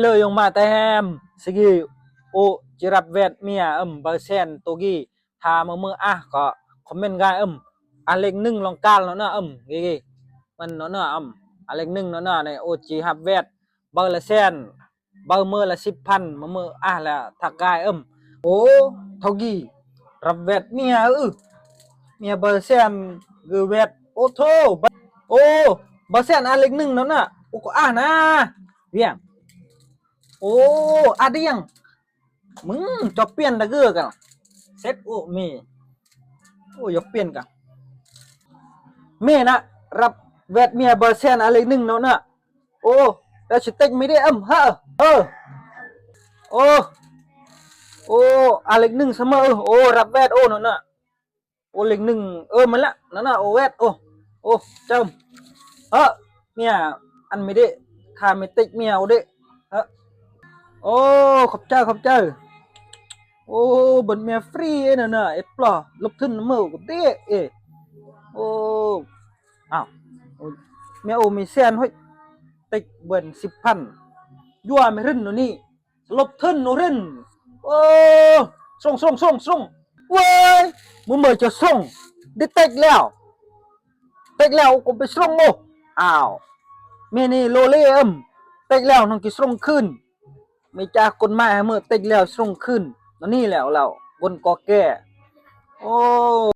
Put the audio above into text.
เลยยงมาแต่แฮมsegi o jirap vet mia persen togi tha mơก็คอมเมนต์กันอันเล็กหนึ่งลองการแล้วนะกี่มันเนาะนะอันเล็กหนึ่งเนาะนะในโอจีฮับเวทเบอร์ละแสนเบอร์มือละ10,000มือแล้วถักกายโอ้เท่ากี้รับเวทเมียเมียเบอร์แสนคือเวทโอ้โธโอ้เบอร์แสนอันเล็กหนึ่งเนาะนะโอ้ก็นะเวียงโอ้ada yang มึงจะเปลี่ยนตะเกือกันเซ็ตโอ้เมโอ้ยกเปลี่ยนกันเมนะรับเวทเมียเบอร์เซนอะไรหนึ่งเนาะนะโอ้แล้วสเต็กไม่ได้ฮะโอ้โอ้อะไรหนึ่งเสมอโอ้รับเวทโอ้เนาะนะโอ้เล็กหนึ่งมันละนั่นน่ะโอ้เวทโอ้เจ้าเมียอันไม่ได้คาไม่ติกเมียเอาดิโอ้ขอบใจโอ้บนเมียฟรีน่ะเอ็ดปลาลบทึนมือกับเด้โอ้อ้าวเมียโอมีแสนห้ยติกเบิ่น10,000ยัวไม่รินโนนี่ลบทึนโนรินโอ้ส่งเว้ยมึงเมื่อจะส่งได้ติกแล้วก็ไปส่งโมอ้าวเมียนี่โลเล่ติกแล้วน้องกิส่งขึ้นไม่จากคนมาให้เมื่อติกแล้วส่งขึ้นนี่แหละเราบนกอแก่โอ้